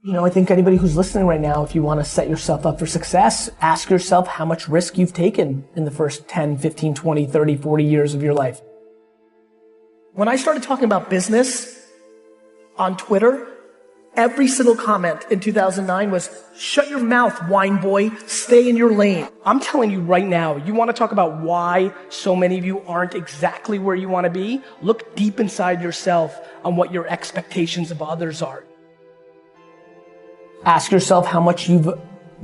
You know, I think anybody who's listening right now, if you want to set yourself up for success, ask yourself how much risk you've taken in the first 10, 15, 20, 30, 40 years of your life. When I started talking about business on Twitter, every single comment in 2009 was, shut your mouth, wine boy, stay in your lane. I'm telling you right now, you want to talk about why so many of you aren't exactly where you want to be? Look deep inside yourself on what your expectations of others are. Ask yourself how much you've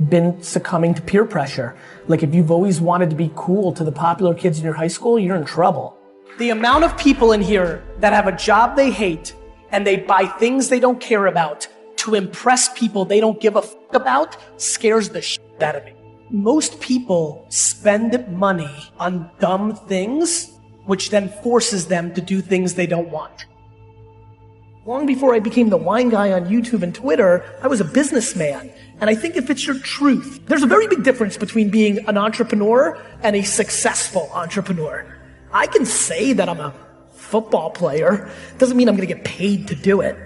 been succumbing to peer pressure. Like if you've always wanted to be cool to the popular kids in your high school, you're in trouble. The amount of people in here that have a job they hate and they buy things they don't care about to impress people they don't give a f about scares the shit out of me. Most people spend money on dumb things, which then forces them to do things they don't want. Long before I became the wine guy on YouTube and Twitter, I was a businessman. And I think if it's your truth, there's a very big difference between being an entrepreneur and a successful entrepreneur. I can say that I'm a football player. Doesn't mean I'm going to get paid to do it.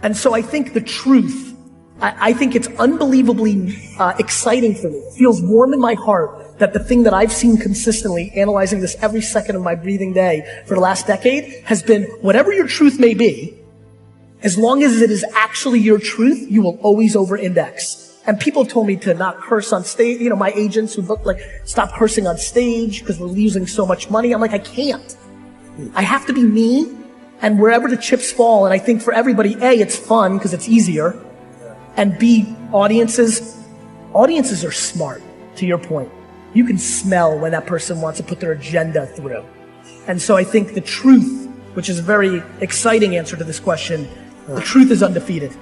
And so I think the truth, I think it's unbelievably exciting for me. It feels warm in my heart that the thing that I've seen consistently, analyzing this every second of my breathing day for the last decade, has been whatever your truth may be, as long as it is actually your truth, you will always over-index. And people have told me to not curse on stage. You know, my agents who look like, stop cursing on stage because we're losing so much money. I'm like, I can't. I have to be me, and wherever the chips fall. And I think for everybody, A, it's fun because it's easier. And B, audiences are smart, to your point. You can smell when that person wants to put their agenda through. And so I think the truth, which is a very exciting answer to this question, the truth is undefeated.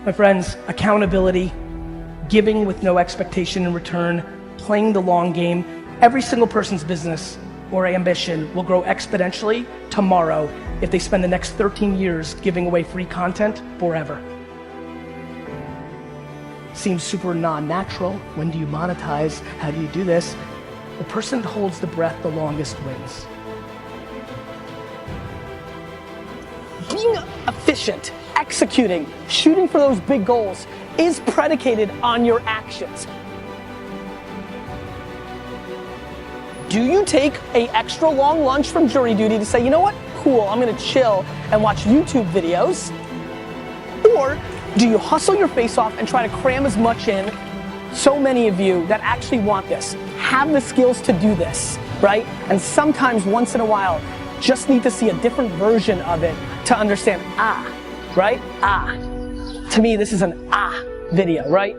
My friends, accountability, giving with no expectation in return, playing the long game. Every single person's business or ambition will grow exponentially tomorrow if they spend the next 13 years giving away free content forever. Seems super non-natural. When do you monetize? How do you do this? The person that holds the breath the longest wins. Being efficient, executing, shooting for those big goals is predicated on your actions. Do you take an extra long lunch from jury duty to say, you know what, cool, I'm gonna chill and watch YouTube videos? Or do you hustle your face off and try to cram as much in? So many of you that actually want this, have the skills to do this, right? And sometimes once in a while, just need to see a different version of it to understand, right? To me, this is an video, right?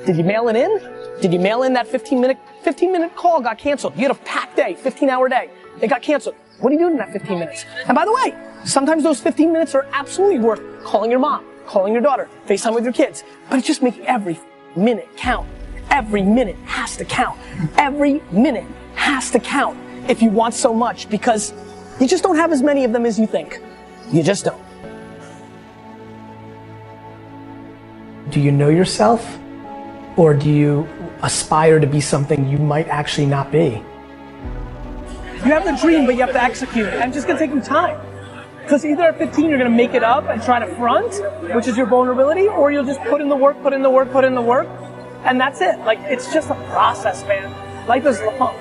Did you mail it in? Did you mail in that 15 minute call got canceled? You had a packed day, 15-hour day. It got canceled. What are you doing in that 15 minutes? And by the way, sometimes those 15 minutes are absolutely worth calling your mom, calling your daughter, FaceTime with your kids. But it's just making every minute count. Every minute has to count. Every minute has to count if you want so much, because you just don't have as many of them as you think. You just don't. Do you know yourself? Or do you aspire to be something you might actually not be? You have the dream, but you have to execute it. And it's just gonna take you time. Because either at 15 you're gonna make it up and try to front, which is your vulnerability, or you'll just put in the work, and that's it. Like, it's just a process, man. Life is long.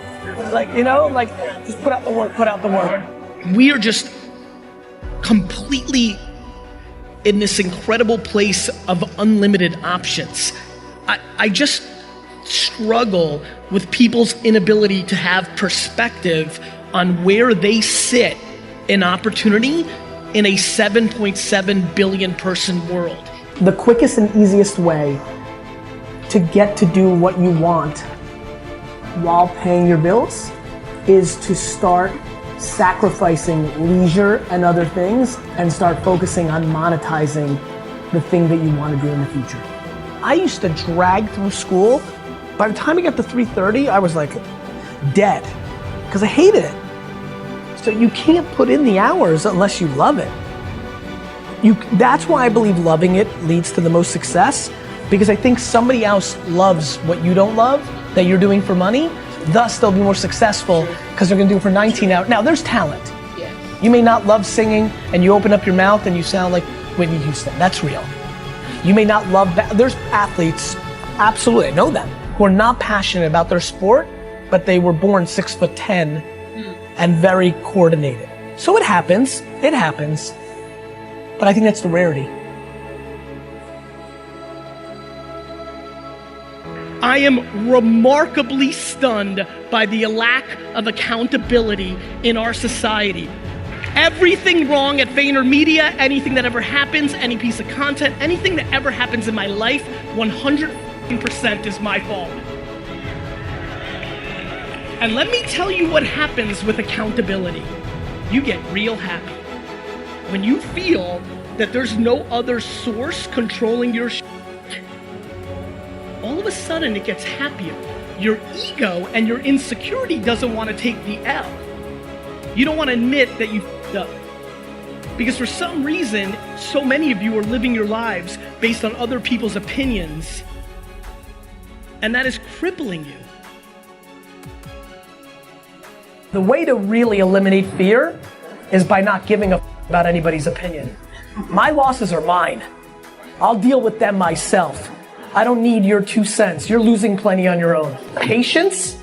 Like, you know, like, just put out the work. We are just completely in this incredible place of unlimited options. I just struggle with people's inability to have perspective on where they sit in opportunity in a 7.7 billion person world. The quickest and easiest way to get to do what you want while paying your bills is to start sacrificing leisure and other things and start focusing on monetizing the thing that you want to do in the future. I used to drag through school. By the time I got to 3:30, I was like dead because I hated it. So you can't put in the hours unless you love it. That's why I believe loving it leads to the most success, because I think somebody else loves what you don't love that you're doing for money. Thus, they'll be more successful because they're gonna do it for 19 hours. Now, there's talent. You may not love singing and you open up your mouth and you sound like Whitney Houston. That's real. You may not love that. There's athletes, absolutely, I know them, who are not passionate about their sport, but they were born 6'10" and very coordinated. So it happens, but I think that's the rarity. I am remarkably stunned by the lack of accountability in our society. Everything wrong at VaynerMedia, anything that ever happens, any piece of content, anything that ever happens in my life, 100% is my fault. And let me tell you what happens with accountability. You get real happy. When you feel that there's no other source controlling your shit, all of a sudden it gets happier. Your ego and your insecurity doesn't want to take the L. You don't want to admit that you f***ed up. Because for some reason, so many of you are living your lives based on other people's opinions, and that is crippling you. The way to really eliminate fear is by not giving a f*** about anybody's opinion. My losses are mine. I'll deal with them myself. I don't need your 2 cents. You're losing plenty on your own. Patience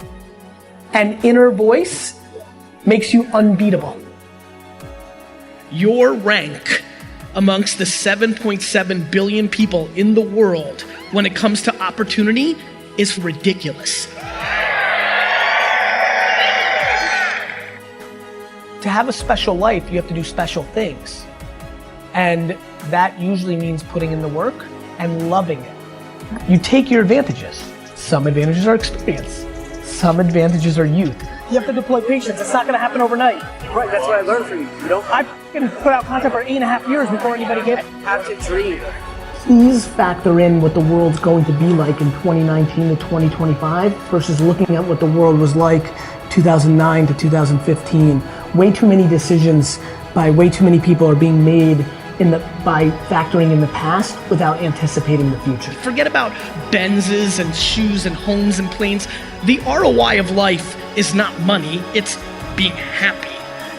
and inner voice makes you unbeatable. Your rank amongst the 7.7 billion people in the world when it comes to opportunity is ridiculous. To have a special life, you have to do special things. And that usually means putting in the work and loving it. You take your advantages. Some advantages are experience. Some advantages are youth. You have to deploy patience. It's not going to happen overnight. Right, that's what I learned from you. You know, I f***ing put out content for 8.5 years before anybody gave it. have to dream. Please factor in what the world's going to be like in 2019 to 2025 versus looking at what the world was like 2009 to 2015. Way too many decisions by way too many people are being made by factoring in the past without anticipating the future. Forget about Benzes and shoes and homes and planes. The ROI of life is not money, it's being happy.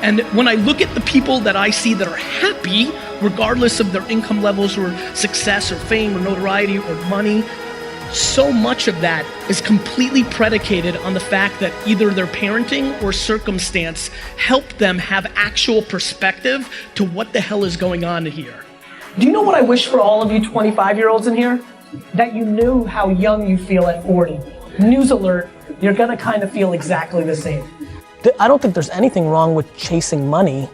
And when I look at the people that I see that are happy, regardless of their income levels or success or fame or notoriety or money, so much of that is completely predicated on the fact that either their parenting or circumstance helped them have actual perspective to what the hell is going on here. Do you know what I wish for all of you 25-year-olds in here? That you knew how young you feel at 40. News alert, you're gonna kind of feel exactly the same. I don't think there's anything wrong with chasing money.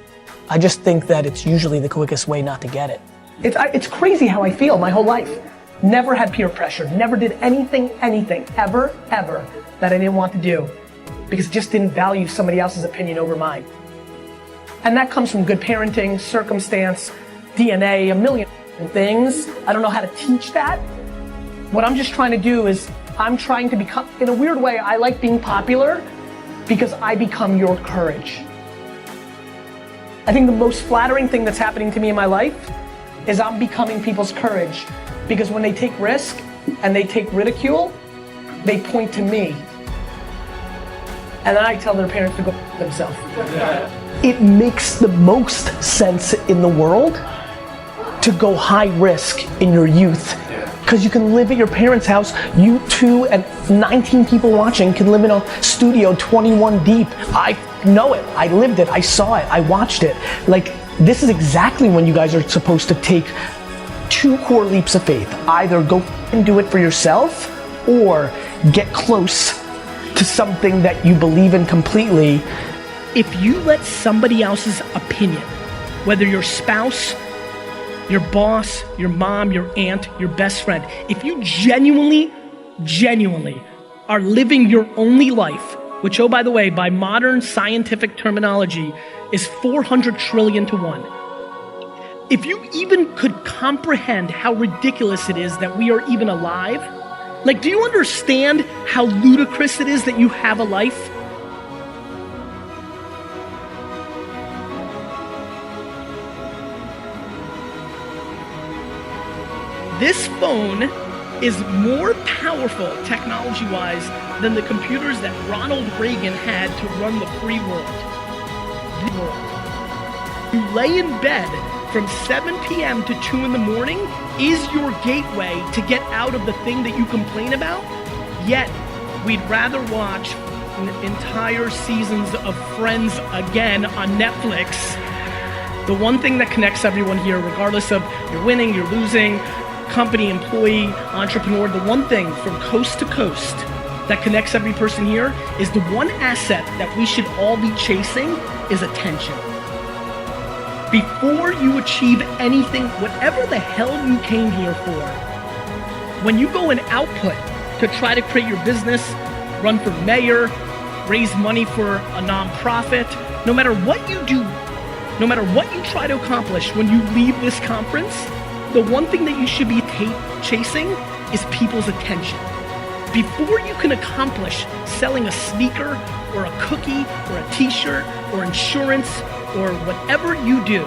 I just think that it's usually the quickest way not to get it. It's crazy how I feel my whole life. Never had peer pressure, never did anything, ever, that I didn't want to do because I just didn't value somebody else's opinion over mine. And that comes from good parenting, circumstance, DNA, a million things. I don't know how to teach that. What I'm just trying to do is I'm trying to become, in a weird way, I like being popular because I become your courage. I think the most flattering thing that's happening to me in my life is I'm becoming people's courage. Because when they take risk and they take ridicule, they point to me. And then I tell their parents to go f*** themselves. It makes the most sense in the world to go high risk in your youth. Because you can live at your parents' house, you two and 19 people watching can live in a studio 21 deep. I know it, I lived it, I saw it, I watched it. Like, this is exactly when you guys are supposed to take 2 core leaps of faith. Either go and do it for yourself or get close to something that you believe in completely. If you let somebody else's opinion, whether your spouse, your boss, your mom, your aunt, your best friend, if you genuinely are living your only life, which, oh, by the way, by modern scientific terminology, is 400 trillion to 1. If you even could comprehend how ridiculous it is that we are even alive, like, do you understand how ludicrous it is that you have a life? This phone is more powerful technology-wise than the computers that Ronald Reagan had to run the free world. lay in bed from 7 p.m. to 2 in the morning is your gateway to get out of the thing that you complain about, yet we'd rather watch entire seasons of Friends again on Netflix. The one thing that connects everyone here, regardless of you're winning, you're losing, company, employee, entrepreneur, the one thing from coast to coast that connects every person here is the one asset that we should all be chasing is attention. Before you achieve anything, whatever the hell you came here for, when you go and output to try to create your business, run for mayor, raise money for a nonprofit, no matter what you do, no matter what you try to accomplish, when you leave this conference, the one thing that you should be chasing is people's attention. Before you can accomplish selling a sneaker or a cookie or a t-shirt or insurance or whatever you do,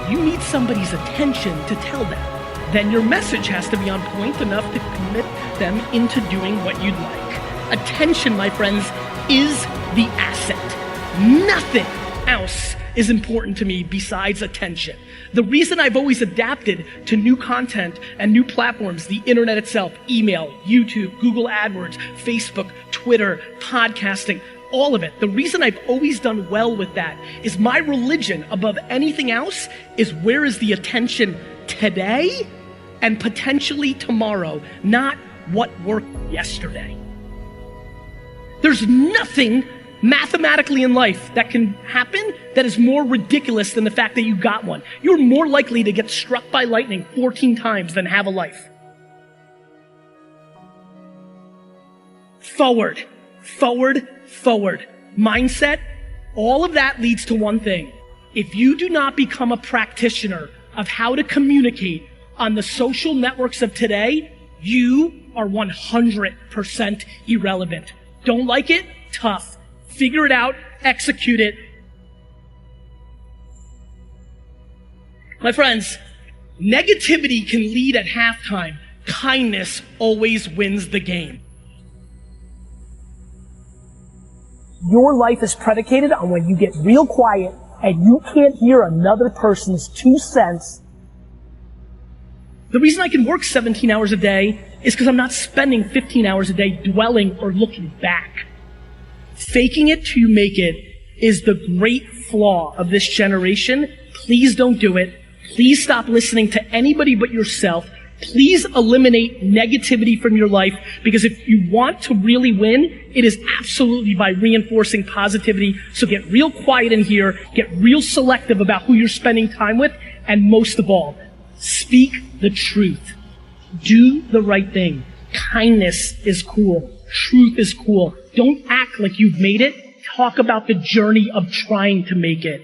you need somebody's attention to tell them. Then your message has to be on point enough to commit them into doing what you'd like. Attention, my friends, is the asset. Nothing else is important to me besides attention. The reason I've always adapted to new content and new platforms, the internet itself, email, YouTube, Google AdWords, Facebook, Twitter, podcasting, all of it. The reason I've always done well with that is my religion above anything else is where is the attention today and potentially tomorrow, not what worked yesterday. There's nothing mathematically in life that can happen that is more ridiculous than the fact that you got one. You're more likely to get struck by lightning 14 times than have a life. Forward, forward, forward. Mindset, all of that leads to one thing. If you do not become a practitioner of how to communicate on the social networks of today, you are 100% irrelevant. Don't like it? Tough. Figure it out, execute it. My friends, negativity can lead at halftime. Kindness always wins the game. Your life is predicated on when you get real quiet and you can't hear another person's 2 cents. The reason I can work 17 hours a day is because I'm not spending 15 hours a day dwelling or looking back. Faking it till you make it is the great flaw of this generation. Please don't do it. Please stop listening to anybody but yourself. Please eliminate negativity from your life, because if you want to really win, it is absolutely by reinforcing positivity. So get real quiet in here, get real selective about who you're spending time with, and most of all, speak the truth. Do the right thing. Kindness is cool. Truth is cool. Don't act like you've made it. Talk about the journey of trying to make it.